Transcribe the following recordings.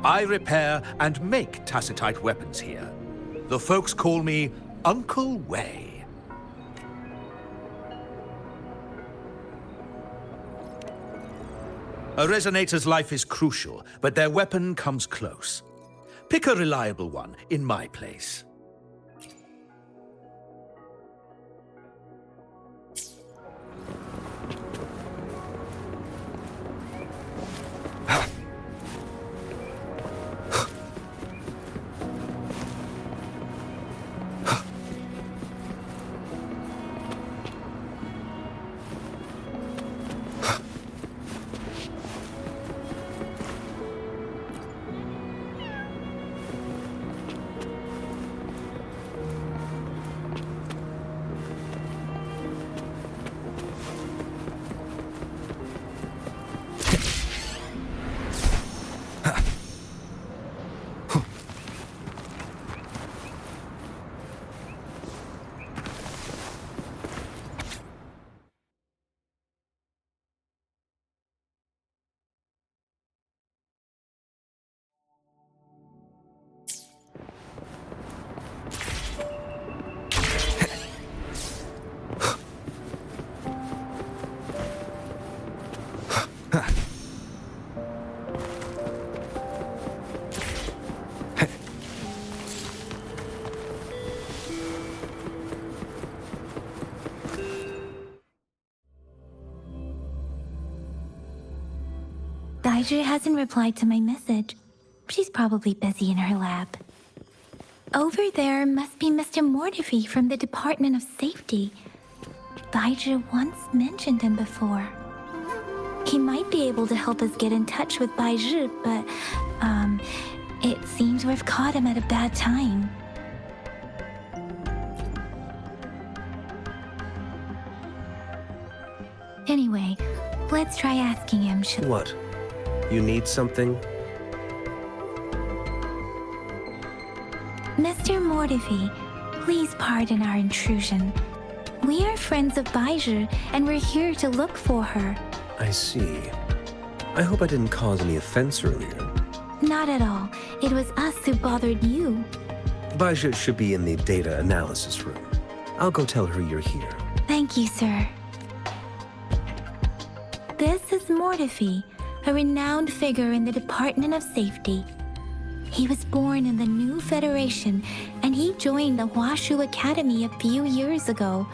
I repair and make tacitite weapons here. The folks call me Uncle Way. A resonator's life is crucial, but their weapon comes close. Pick a reliable one in my place. Daiju hasn't replied to my message. She's probably busy in her lab. Over there must be Mr. Mortefi from the Department of Safety. Daiju once mentioned him before. He might be able to help us get in touch with Baizhi, but, it seems we've caught him at a bad time. Anyway, let's try asking him. What? You need something? Mr. Mortefi, please pardon our intrusion. We are friends of Baizhi, and we're here to look for her. I see. I hope I didn't cause any offense earlier. Not at all. It was us who bothered you. Baizhi should be in the data analysis room. I'll go tell her you're here. Thank you, sir. This is Mortefi, a renowned figure in the Department of Safety. He was born in the new Federation, and he joined the Washu Academy a few years ago.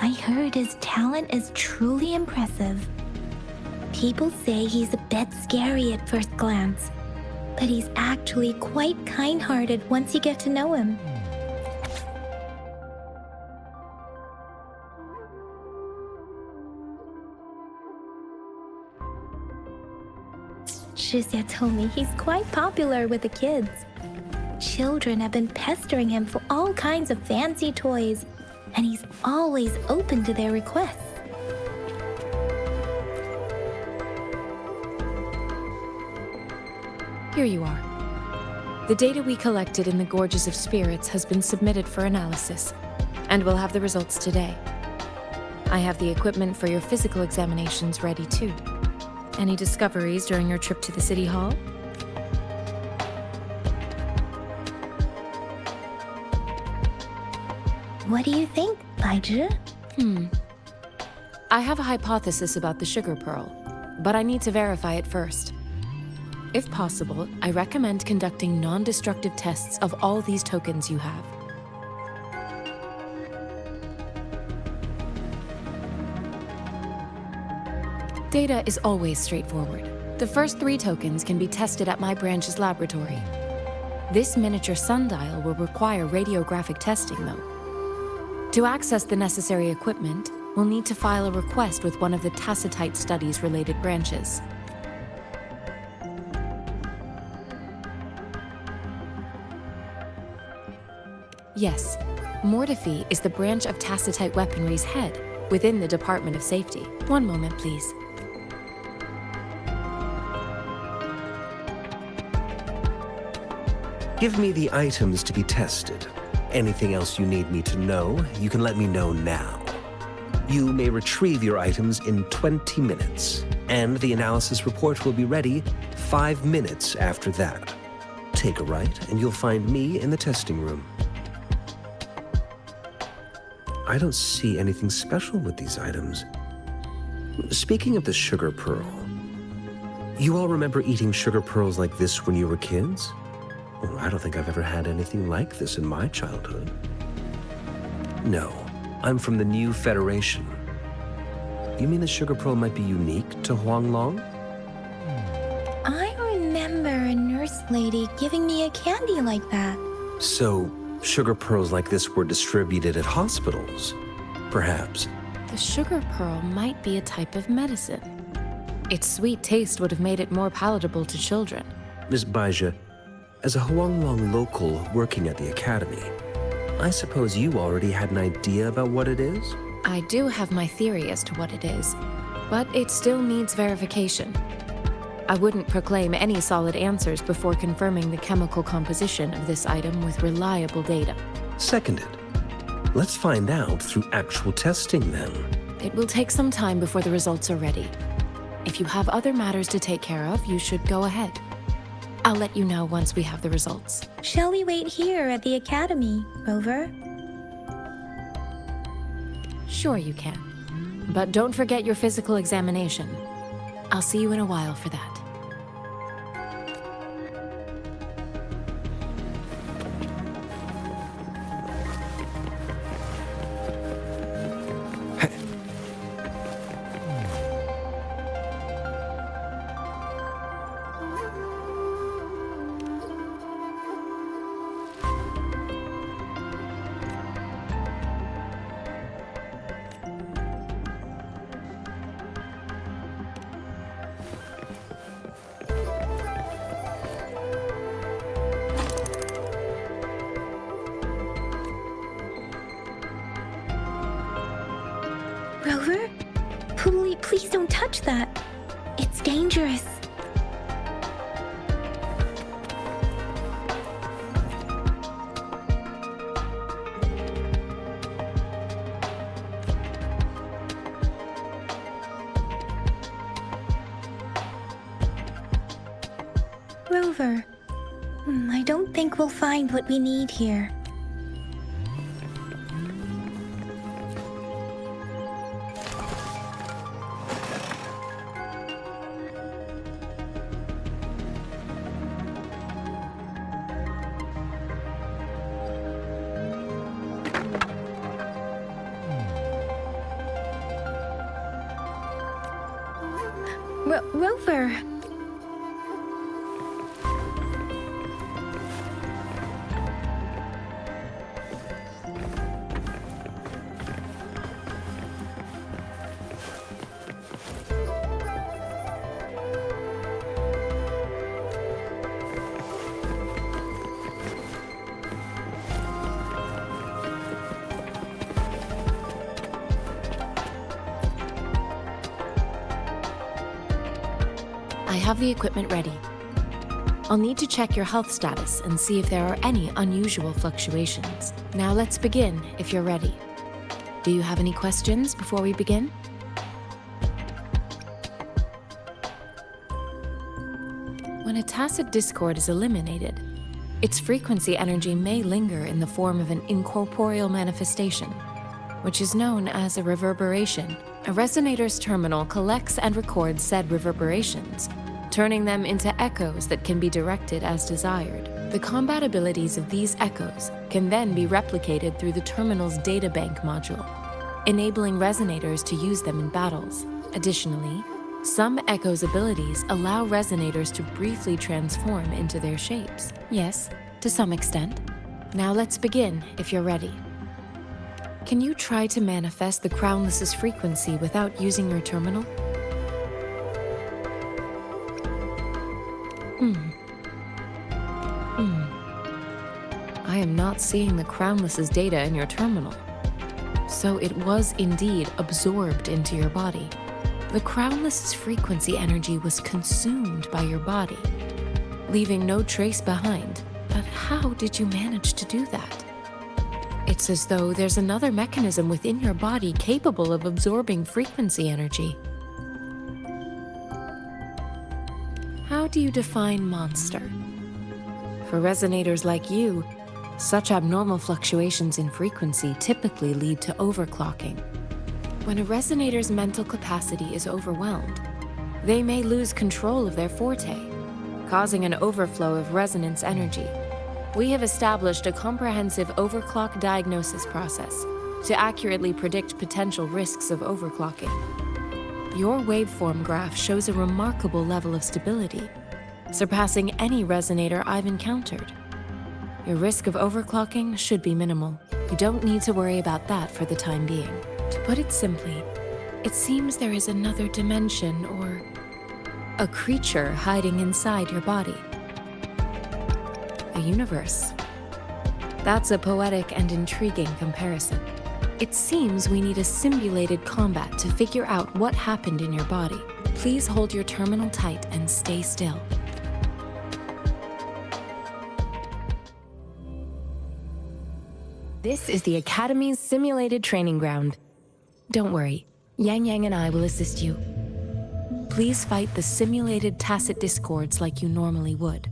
I heard his talent is truly impressive. People say he's a bit scary at first glance, but he's actually quite kind-hearted once you get to know him. Shizia told me he's quite popular with the kids. Children have been pestering him for all kinds of fancy toys, and he's always open to their requests. Here you are. The data we collected in the Gorges of Spirits has been submitted for analysis, and we'll have the results today. I have the equipment for your physical examinations ready too. Any discoveries during your trip to the City Hall? What do you think, Baizhi? I have a hypothesis about the sugar pearl, but I need to verify it first. If possible, I recommend conducting non-destructive tests of all these tokens you have. Data is always straightforward. The first 3 tokens can be tested at my branch's laboratory. This miniature sundial will require radiographic testing, though. To access the necessary equipment, we'll need to file a request with one of the tacitite studies-related branches. Yes, Mortefi is the branch of tacitite weaponry's head within the Department of Safety. One moment, please. Give me the items to be tested. Anything else you need me to know, you can let me know now. You may retrieve your items in 20 minutes. and the analysis report will be ready 5 minutes after that. Take a right, and you'll find me in the testing room. I don't see anything special with these items. Speaking of the sugar pearl, you all remember eating sugar pearls like this when you were kids? Well, I don't think I've ever had anything like this in my childhood. No, I'm from the New Federation. You mean the sugar pearl might be unique to Huanglong? I remember a nurse lady giving me a candy like that. So, sugar pearls like this were distributed at hospitals, perhaps. The sugar pearl might be a type of medicine. Its sweet taste would have made it more palatable to children. Miss Baija, as a Huanglong local working at the academy, I suppose you already had an idea about what it is? I do have my theory as to what it is, but it still needs verification. I wouldn't proclaim any solid answers before confirming the chemical composition of this item with reliable data. Seconded. Let's find out through actual testing then. It will take some time before the results are ready. If you have other matters to take care of, you should go ahead. I'll let you know once we have the results. Shall we wait here at the academy, Rover? Sure you can. But don't forget your physical examination. I'll see you in a while for that. Rover? Please don't touch that. It's dangerous. Rover, I don't think we'll find what we need here. Rover! I have the equipment ready. I'll need to check your health status and see if there are any unusual fluctuations. Now let's begin, if you're ready. Do you have any questions before we begin? When a tacit discord is eliminated, its frequency energy may linger in the form of an incorporeal manifestation, which is known as a reverberation. A resonator's terminal collects and records said reverberations, turning them into echoes that can be directed as desired. The compatibilities of these echoes can then be replicated through the terminal's databank module, enabling resonators to use them in battles. Additionally, some echoes' abilities allow resonators to briefly transform into their shapes. Yes, to some extent. Now let's begin, if you're ready. Can you try to manifest the Crownless's frequency without using your terminal? I am not seeing the Crownless's data in your terminal. So it was indeed absorbed into your body. The Crownless's frequency energy was consumed by your body, leaving no trace behind. But how did you manage to do that? It's as though there's another mechanism within your body capable of absorbing frequency energy. do you define monster? For resonators like you, such abnormal fluctuations in frequency typically lead to overclocking. When a resonator's mental capacity is overwhelmed, they may lose control of their forte, causing an overflow of resonance energy. We have established a comprehensive overclock diagnosis process to accurately predict potential risks of overclocking. Your waveform graph shows a remarkable level of stability, surpassing any resonator I've encountered. Your risk of overclocking should be minimal. You don't need to worry about that for the time being. To put it simply, it seems there is another dimension or a creature hiding inside your body. A universe. That's a poetic and intriguing comparison. It seems we need a simulated combat to figure out what happened in your body. Please hold your terminal tight and stay still. This is the Academy's simulated training ground. Don't worry, Yang Yang and I will assist you. Please fight the simulated tacit discords like you normally would.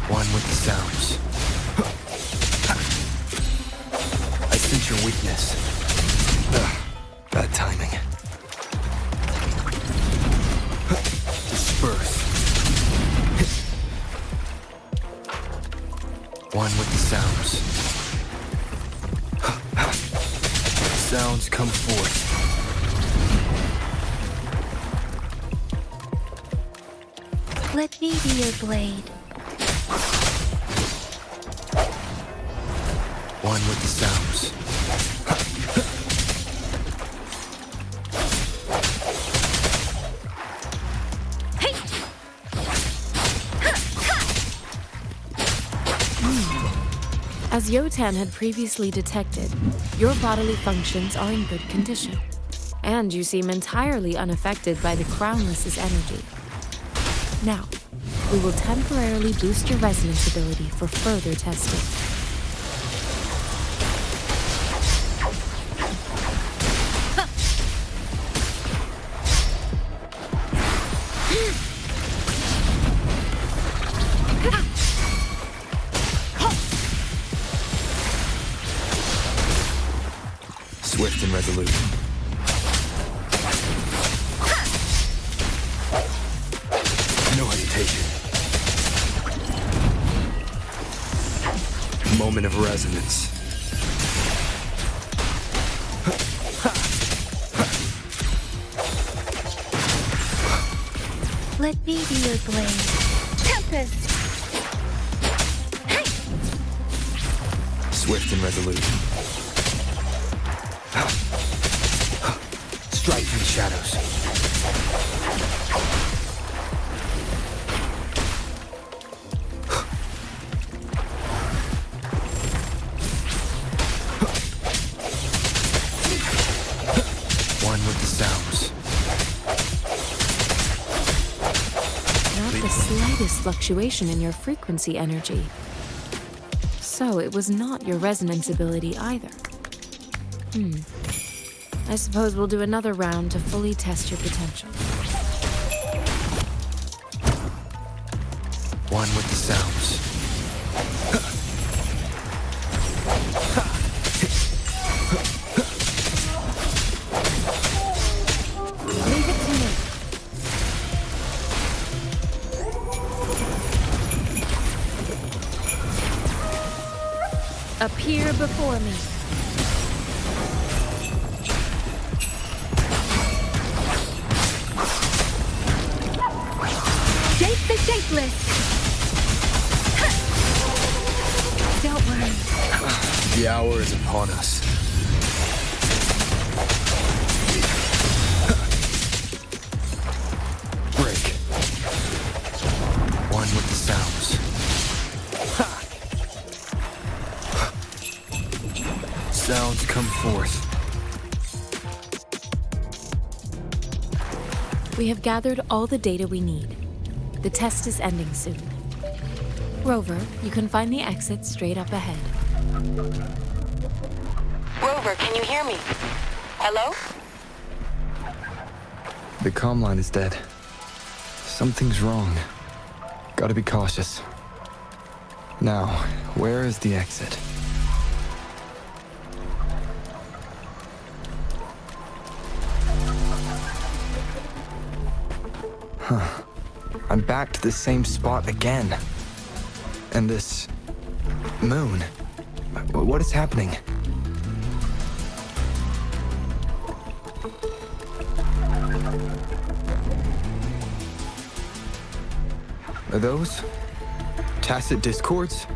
One with the sounds. I sense your weakness. Bad timing. Disperse. One with the sounds. Sounds come forth. Let me be your blade. One with the sounds. As Yotan had previously detected, your bodily functions are in good condition, and you seem entirely unaffected by the Crownless's energy. Now, we will temporarily boost your resonance ability for further testing. Swift and resolute. No hesitation. Moment of resonance. Let me be your blade. Tempest! Swift and resolute. Strike through the shadows. One with the sounds. Not the slightest fluctuation in your frequency energy. So it was not your resonance ability either. I suppose we'll do another round to fully test your potential. One with the sounds. Leave it to me. Appear before me. Shape the shapeless! Don't worry. The hour is upon us. Break. One with the sounds. forth. We have gathered all the data we need. The test is ending soon. Rover, you can find the exit straight up ahead. Rover, can you hear me? Hello? The comm line is dead. Something's wrong. Gotta be cautious. Now, where is the exit? Huh. I'm back to the same spot again. And this... moon. What is happening? Are those tacit discords?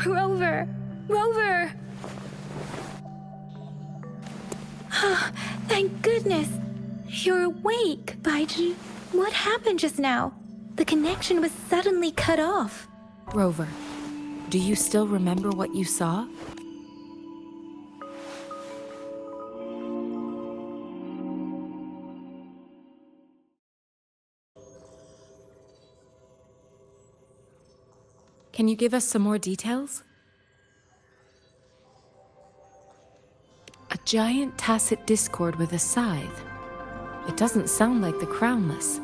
Rover! Rover! Ah, thank goodness! You're awake, Baiji. What happened just now? The connection was suddenly cut off. Rover, do you still remember what you saw? Can you give us some more details? A giant tacit discord with a scythe. It doesn't sound like the Crownless.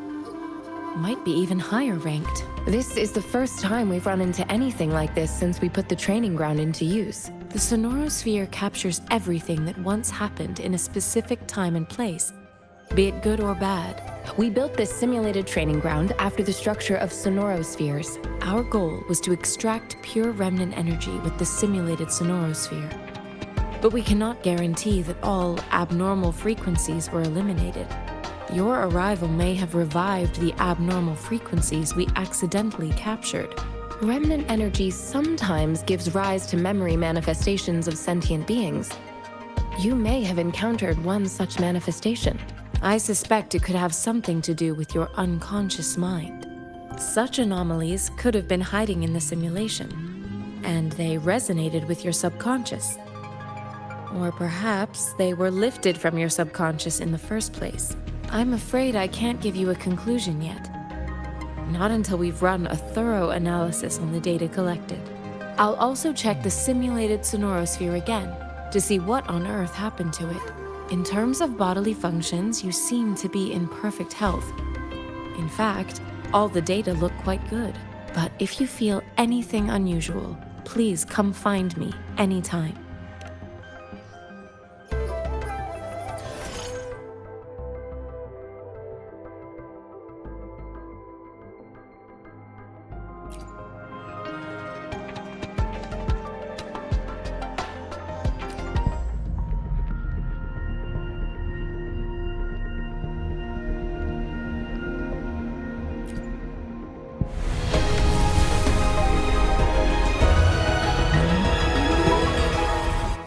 Might be even higher ranked. This is the first time we've run into anything like this since we put the training ground into use. The sonorosphere captures everything that once happened in a specific time and place, be it good or bad. We built this simulated training ground after the structure of sonorospheres. Our goal was to extract pure remnant energy with the simulated sonorosphere. But we cannot guarantee that all abnormal frequencies were eliminated. Your arrival may have revived the abnormal frequencies we accidentally captured. Remnant energy sometimes gives rise to memory manifestations of sentient beings. You may have encountered one such manifestation. I suspect it could have something to do with your unconscious mind. Such anomalies could have been hiding in the simulation, and they resonated with your subconscious. Or perhaps they were lifted from your subconscious in the first place. I'm afraid I can't give you a conclusion yet. Not until we've run a thorough analysis on the data collected. I'll also check the simulated sonorosphere again to see what on earth happened to it. In terms of bodily functions, you seem to be in perfect health. In fact, all the data look quite good. But if you feel anything unusual, please come find me anytime.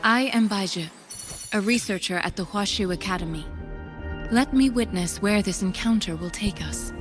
I am Baizhi, a researcher at the Huashu Academy. Let me witness where this encounter will take us.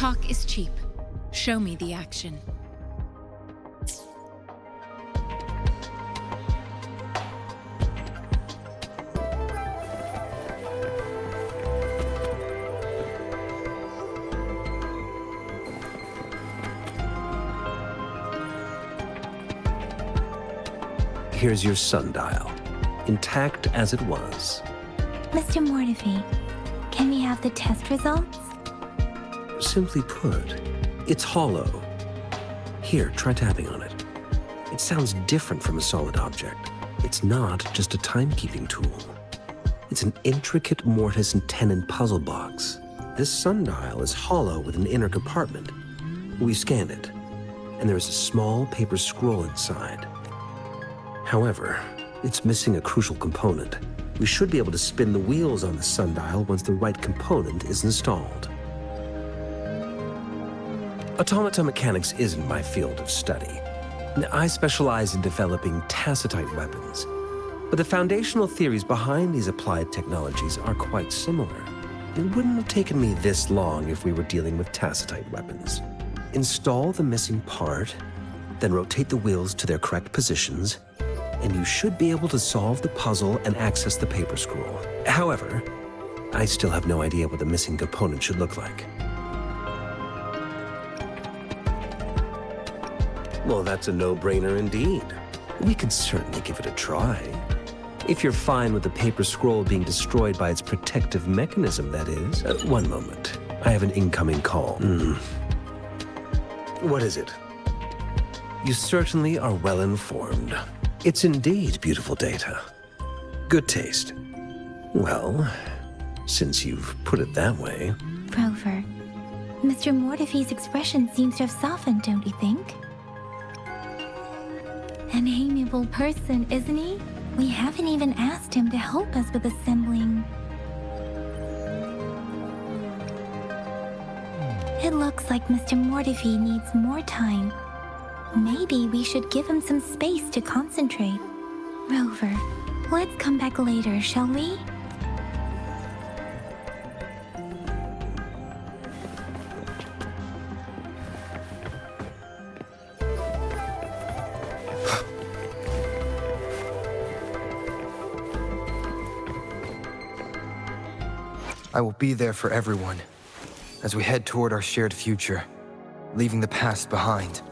Talk is cheap. Show me the action. Here's your sundial, intact as it was. Mr. Mortefi, can we have the test results? Simply put, it's hollow. Here, try tapping on it. It sounds different from a solid object. It's not just a timekeeping tool. It's an intricate mortise and tenon puzzle box. This sundial is hollow with an inner compartment. We scanned it, and there is a small paper scroll inside. However, it's missing a crucial component. We should be able to spin the wheels on the sundial once the right component is installed. Automata mechanics isn't my field of study. I specialize in developing tacitite weapons, but the foundational theories behind these applied technologies are quite similar. It wouldn't have taken me this long if we were dealing with tacitite weapons. Install the missing part, then rotate the wheels to their correct positions, and you should be able to solve the puzzle and access the paper scroll. However, I still have no idea what the missing component should look like. Well, that's a no-brainer indeed. We can certainly give it a try. If you're fine with the paper scroll being destroyed by its protective mechanism, that is. One moment. I have an incoming call. What is it? You certainly are well informed. It's indeed beautiful data. Good taste. Well, since you've put it that way. Rover, Mr. Mortefi's expression seems to have softened, don't you think? An amiable person, isn't he? We haven't even asked him to help us with assembling. It looks like Mr. Mortefi needs more time. Maybe we should give him some space to concentrate. Rover, let's come back later, shall we? I will be there for everyone as we head toward our shared future, leaving the past behind.